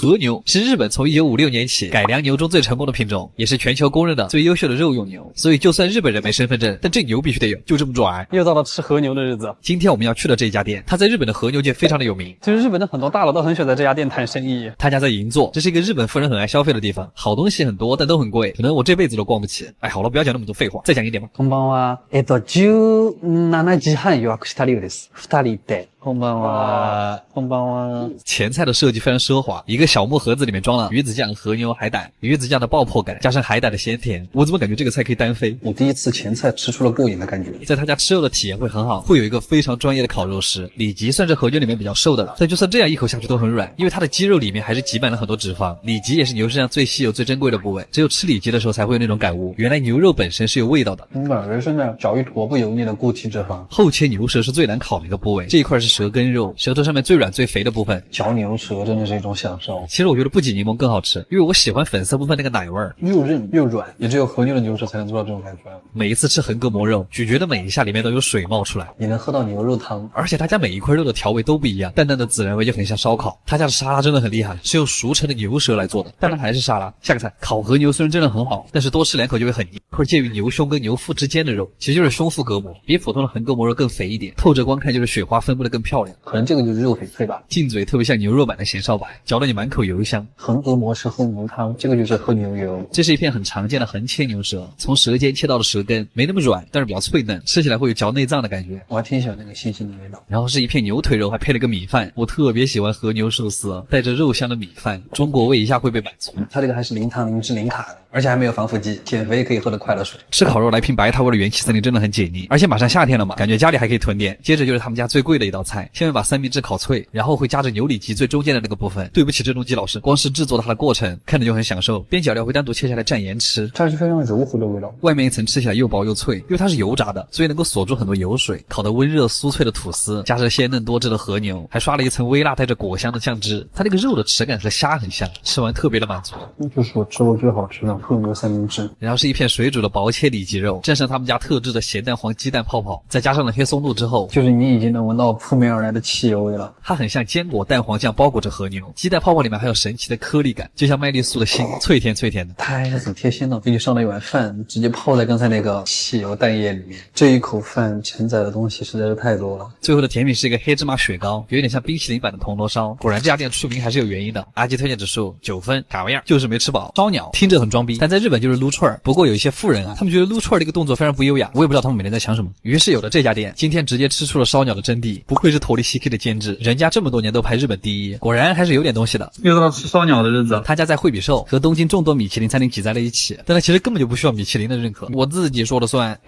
和牛是日本从1956年起改良牛中最成功的品种，也是全球公认的最优秀的肉用牛。所以就算日本人没身份证，但这牛必须得有，就这么拽。又到了吃和牛的日子。今天我们要去的这一家店，它在日本的和牛界非常的有名。其实日本的很多大佬都很喜欢在这家店谈生意。他家在银座，这是一个日本富人很爱消费的地方，好东西很多，但都很贵，可能我这辈子都逛不起。哎，好了，不要讲那么多废话，再讲一点吧。こんばんは。17時半予約した理由です。2人で。こんばんは。こんばんは。前菜的设计非常奢华，一个小木盒子里面装了鱼子酱、和牛、海胆，鱼子酱的爆破感加上海胆的鲜甜，我怎么感觉这个菜可以单飞？我第一次前菜吃出了过瘾的感觉。在他家吃肉的体验会很好，会有一个非常专业的烤肉师。里脊算是和牛里面比较瘦的了，但就算这样一口下去都很软，因为它的肌肉里面还是挤满了很多脂肪。里脊也是牛身上最稀有、最珍贵的部位，只有吃里脊的时候才会有那种感悟，原来牛肉本身是有味道的。本人是那样嚼一坨不油腻的固体脂肪。后切牛舌是最难烤的一个部位，这一块是舌根肉，舌头上面最软最肥的部分。嚼牛舌真的是一种享受。其实我觉得不挤柠檬更好吃，因为我喜欢粉色部分那个奶味儿，又韧又软，也只有和牛的牛舌才能做到这种感觉。每一次吃横膈膜肉，咀嚼的每一下里面都有水冒出来，你能喝到牛肉汤。而且他家每一块肉的调味都不一样，淡淡的孜然味就很像烧烤。他家的沙拉真的很厉害，是用熟成的牛舌来做的，但它还是沙拉。下个菜，烤和牛虽然真的很好，但是多吃2口就会很腻。一块介于牛胸跟牛腹之间的肉，其实就是胸腹隔膜，比普通的横膈膜肉更肥一点，透着光看就是雪花分布的更漂亮。可能这个就是肉翡翠吧。进嘴特别像牛肉版的咸烧白，嚼得你满口油香。横膈膜是喝牛汤，这个就是喝牛油。这是一片很常见的横切牛舌，从舌尖切到了舌根，没那么软，但是比较脆嫩，吃起来会有嚼内脏的感觉。我还挺喜欢那个腥腥的味道。然后是一片牛腿肉，还配了个米饭。我特别喜欢和牛寿司，带着肉香的米饭，中国味一下会被满足。它这个还是零糖零脂零卡的，而且还没有防腐剂，减肥也可以喝得快的水。吃烤肉来瓶白塔味的元气森林真的很解腻，而且马上夏天了嘛，感觉家里还可以囤点。接着就是他们家最贵的一道菜，下面把三明治烤脆，然后会夹着牛里脊最中间的那个部分。对不起，郑中基老师，光是制作它的过程看着就很享受，边角料会单独切下来蘸盐吃，它是非常柔和的味道，外面一层吃起来又薄又脆，因为它是油炸的，所以能够锁住很多油水。烤得温热酥脆的吐司，加上鲜嫩多汁的和牛，还刷了一层微辣带着果香的酱汁，它那个肉的质感和虾很像，吃完特别的满足。这就是我吃过最好吃的和牛三明治。然后是一片水煮的薄切里脊肉，蘸上他们家特制的咸蛋黄鸡蛋泡泡，再加上了黑松露之后，就是你已经能闻到扑面而来的汽油味了。它很像坚果蛋黄酱包裹着和牛，鸡蛋泡泡里面还有神奇的颗粒感，就像麦丽素的心，脆甜脆甜的。它还是很贴心的，给你上了一碗饭，直接泡在刚才那个汽油蛋液里面。这一口饭承载的东西实在是太多了。最后的甜品是一个黑芝麻雪糕，有点像冰淇淋版的铜锣烧。果然这家店出名还是有原因的。阿基推荐指数9分，卡位就是没吃饱。烧鸟听着很装逼，但在日本就是撸串儿。不过有一些富人啊，他们觉得撸串儿这个动作非常不优雅，我也不知道他们每天在想什么。于是有了这家店，今天直接吃出了烧鸟的真谛。不愧是托利西 K 的监制，人家这么多年都排日本第一，果然还是有点东西的。又到了吃烧鸟的日子。他家在惠比寿，和东京众多米其林餐厅挤在了一起，但他其实根本就不需要米其林的认可，我自己说了算。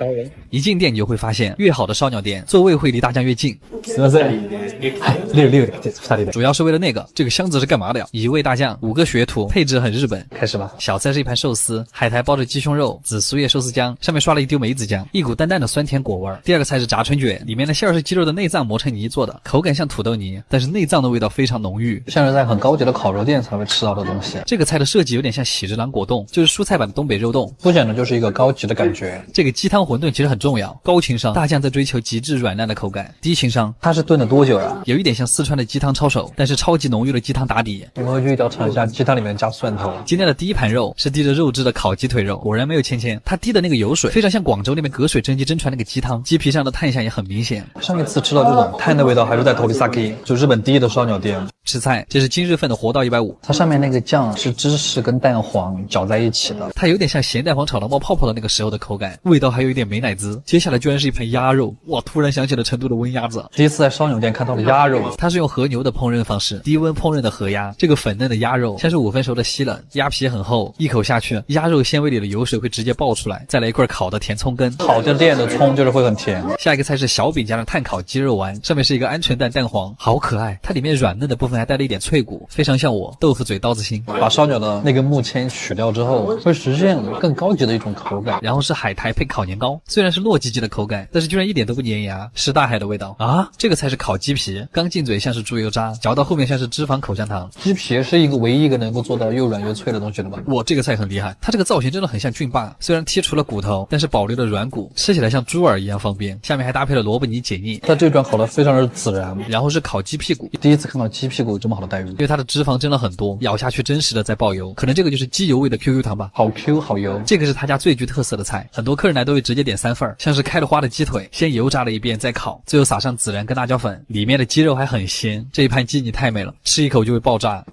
一进店你就会发现，越好的烧鸟店座位会离大家越近。すいません。主要是为了那个，这个箱子是干嘛的呀？1味大酱，5个学徒，配置很日本。开始吧。小菜是一盘寿司，海苔包着鸡胸肉，紫苏叶寿司酱，上面刷了一丢梅子酱，一股淡淡的酸甜果味。第二个菜是炸春卷，里面的馅儿是鸡肉的内脏磨成泥做的，口感像土豆泥，但是内脏的味道非常浓郁，像是在很高级的烤肉店才会吃到的东西。这个菜的设计有点像喜之郎果冻，就是蔬菜版的东北肉冻，凸显的就是一个高级的感觉。这个鸡汤馄饨其实很重要，高情商大酱在追求极致软烂的口感，低情商它是炖了多久呀？有一点像四川的鸡汤抄手，但是超级浓郁的鸡汤打底。我们回去一定要尝一下鸡汤里面加蒜头。今天的第一盘肉是滴着肉汁的烤鸡腿肉，果然没有芊芊，它滴的那个油水非常像广州那边隔水蒸鸡蒸出来那个鸡汤，鸡皮上的炭香也很明显。上一次吃到这种炭的味道还是在托利萨 K， 就日本第一的烧鸟店。吃菜，这是今日份的活到150，它上面那个酱是芝士跟蛋黄搅在一起的，它有点像咸蛋黄炒到冒泡泡的那个时候的口感，味道还有一点美乃滋。接下来居然是一盘鸭肉，哇，突然想起了成都的温鸭子。第一次在烧鸟店看到了鸭肉，它是用和牛的烹饪方式，低温烹饪的和鸭，这个粉嫩的鸭肉像是5分熟的西冷，鸭皮很厚，一口下去，鸭肉纤维里的油水会直接爆出来，再来一块烤的甜葱根，好的店的葱就是会很甜。下一个菜是小饼加上炭烤鸡肉丸，上面是一个鹌鹑蛋蛋黄，好可爱，它里面软嫩的部分还带了一点脆骨，非常像我豆腐嘴刀子心。把烧鸟的那个木签取掉之后，会实现更高级的一种口感。然后是海苔配烤年糕，虽然是糯叽叽的口感，但是居然一点都不粘牙，是大海的味道啊！这个菜是烤鸡皮，刚进嘴像是猪油渣，嚼到后面像是脂肪口香糖。鸡皮是唯一一个能够做到又软又脆的东西了吧？哇，这个菜很厉害，它这个造型真的很像菌霸，虽然剔除了骨头，但是保留了软骨，吃起来像猪耳一样方便。下面还搭配了萝卜泥解腻。它这段烤得非常的是孜然，然后是烤鸡屁股，第一次看到鸡屁股这么好的待遇，因为它的脂肪真的很多，咬下去真实的在爆油，可能这个就是鸡油味的 QQ 糖吧，好 Q 好油。这个是他家最具特色的菜，很多客人来都会直接点3份，像是开了花的鸡腿，先油炸了一遍再烤，最后撒上孜然跟辣椒粉，里面的鸡肉还很鲜，这一盘鸡你太美了，吃一口就会爆炸。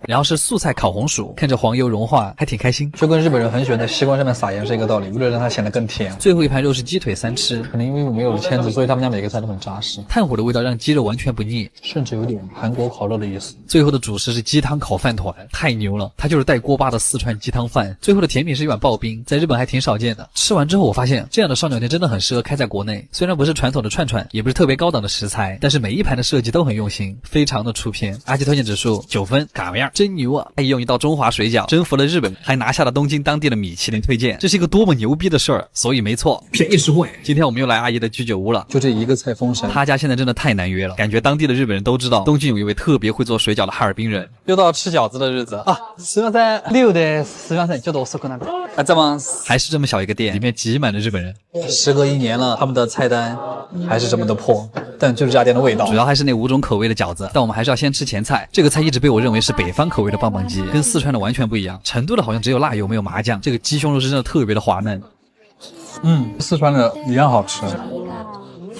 然后是素菜烤红薯，看着黄油融化，还挺开心，就跟日本人很喜欢在西瓜上面撒盐是一个道理，为了让它显得更甜。最后一盘肉是鸡腿3吃，可能因为我没有了签子，所以他们家每个菜都很扎实，炭火的味道让鸡肉完全不腻，甚至有点韩国烤肉的意思。最后的主食是鸡汤烤饭团，太牛了，它就是带锅巴的四川鸡汤饭。最后的甜品是一碗刨冰，在日本还挺少见的。吃完之后我发现这样的烧鸟店真的很适合开在国内，虽然不是传统的串串，也不是特别高档的食材，但是每一盘的设计都很用心，非常的出片。阿基推荐指数9分，嘎么样？真牛啊！还用一道中华水饺征服了日本，还拿下了东京当地的米其林推荐，这是一个多么牛逼的事儿！所以没错，便宜实惠。今天我们又来阿姨的居酒屋了，就这一个菜封神，他家现在真的太难约了，感觉当地的日本人都知道东京有一位特别会做水饺的哈尔滨人。又到吃饺子的日子啊！すみません、6です。すみません、ちょっと遅くなって。あ、ざます。还是这么小一个店，里面挤满了日本人。时隔1年了，他们的菜单还是这么的破，但就是这家店的味道。主要还是那5种口味的饺子，但我们还是要先吃前菜。这个菜一直被我认为是北方口味的棒棒鸡，跟四川的完全不一样。成都的好像只有辣油没有麻酱，这个鸡胸肉是真的特别的滑嫩。四川的一样好吃。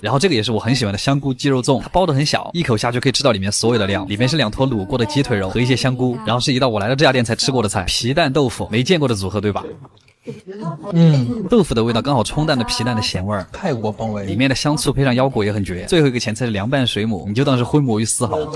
然后这个也是我很喜欢的香菇鸡肉粽，它包得很小，一口下去可以吃到里面所有的料，里面是2坨卤过的鸡腿肉和一些香菇，然后是一道我来了这家店才吃过的菜，皮蛋豆腐，没见过的组合对吧？豆腐的味道刚好冲淡了皮蛋的咸味儿，泰国风味，里面的香醋配上腰果也很绝。最后一个前菜是凉拌水母，你就当是荤魔芋丝好了。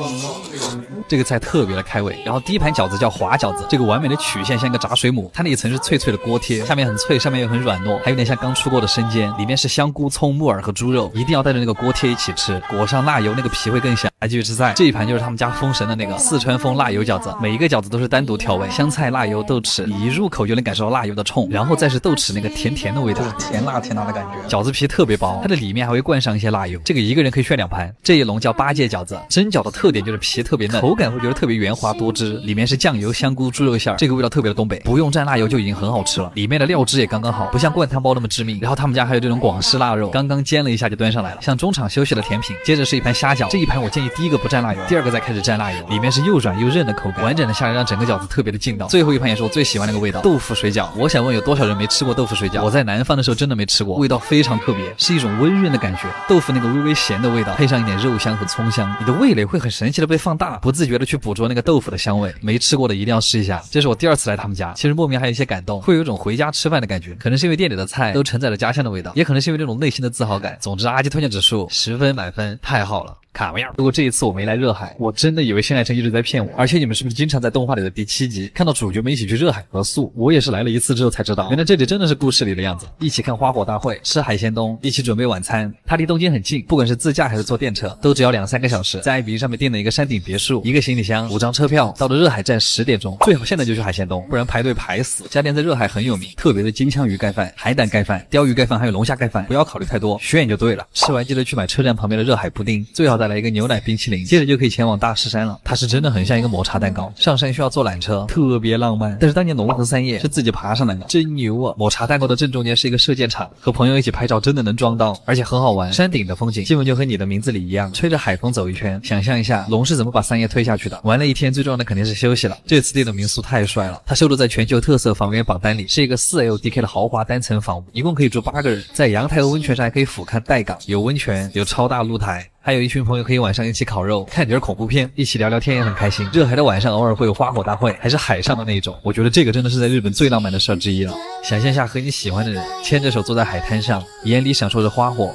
这个菜特别的开胃。然后第一盘饺子叫滑饺子，这个完美的曲线像一个炸水母，它那一层是脆脆的锅贴，下面很脆，上面又很软糯，还有点像刚出过的生煎，里面是香菇、葱、木耳和猪肉，一定要带着那个锅贴一起吃，裹上辣油，那个皮会更香。来继续吃菜，这一盘就是他们家封神的那个四川风辣油饺子，每一个饺子都是单独调味，香菜、辣油、豆豉，你一入口就能感受到辣油的冲，然后再是豆豉那个甜甜的味道，就是甜辣甜辣的感觉。饺子皮特别薄，它的里面还会灌上一些辣油，这个一个人可以炫2盘。这一笼叫八戒饺子，蒸饺的特点就是皮特别嫩，口感会觉得特别圆滑多汁，里面是酱油、香菇、猪肉馅儿，这个味道特别的东北，不用蘸辣油就已经很好吃了。里面的料汁也刚刚好，不像灌汤包那么致命。然后他们家还有这种广式腊肉，刚刚煎了一下就端上来了，像中场休息的甜品。接着是一盘虾饺，这一盘我建议第一个不蘸辣油，第二个再开始蘸辣油，里面是又软又韧的口感，完整的下来让整个饺子特别的劲道。最后一盘也是我最喜欢那个味道，豆腐水饺。我想问有多少人没吃过豆腐水饺？我在南方的时候真的没吃过，味道非常特别，是一种温润的感觉，豆腐那个微微咸的味道，配上一点肉香和葱香，你的味蕾会很神奇的被放大，不自觉的去捕捉那个豆腐的香味。没吃过的一定要试一下，这是我第2次来他们家，其实莫名还有一些感动，会有一种回家吃饭的感觉，可能是因为店里的菜都承载了家乡的味道，也可能是因为这种内心的自豪感。总之阿基推荐指数10分满分，太好了。卡么样？如果这一次我没来热海，我真的以为新海诚一直在骗我。而且你们是不是经常在动画里的第7集看到主角们一起去热海合宿？我也是来了1次之后才知道，原来这里真的是故事里的样子。一起看花火大会，吃海鲜冻，一起准备晚餐。它离东京很近，不管是自驾还是坐电车，都只要2-3个小时。在爱彼迎上面订了一个山顶别墅，一个行李箱，5张车票，到了热海站10点钟，最好现在就去海鲜冻，不然排队排死。这家店在热海很有名，特别的金枪鱼盖饭、海胆盖饭、鲷鱼盖饭还有龙虾盖饭，不要考虑太多，炫就对了。吃完记得去买车站旁边的热海布丁，最好再来一个牛奶冰淇淋，接着就可以前往大势山了。它是真的很像一个抹茶蛋糕，上山需要坐缆车，特别浪漫。但是当年龙和3叶是自己爬上来的，真牛啊！抹茶蛋糕的正中间是一个射箭场，和朋友一起拍照真的能撞到，而且很好玩。山顶的风景基本就和你的名字里一样，吹着海风走一圈，想象一下龙是怎么把3叶推下去的。玩了一天，最重要的肯定是休息了。这次订的民宿太帅了，它收录在全球特色房源榜单里，是一个4LDK 的豪华单层房屋，一共可以住8个人，在阳台和温泉上还可以俯瞰岱港，有温泉，有超大露台。还有一群朋友可以晚上一起烤肉，看点恐怖片，一起聊聊天也很开心。热海的晚上偶尔会有花火大会，还是海上的那种，我觉得这个真的是在日本最浪漫的事之一了。想象一下和你喜欢的人牵着手坐在海滩上，眼里享受着花火，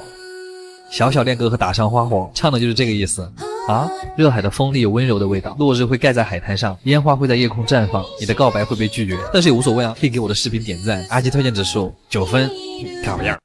小小恋歌和打上花火，唱的就是这个意思啊！热海的风里有温柔的味道，落日会盖在海滩上，烟花会在夜空绽放，你的告白会被拒绝，但是也无所谓啊，可以给我的视频点赞。阿基推荐指数9分，看不样。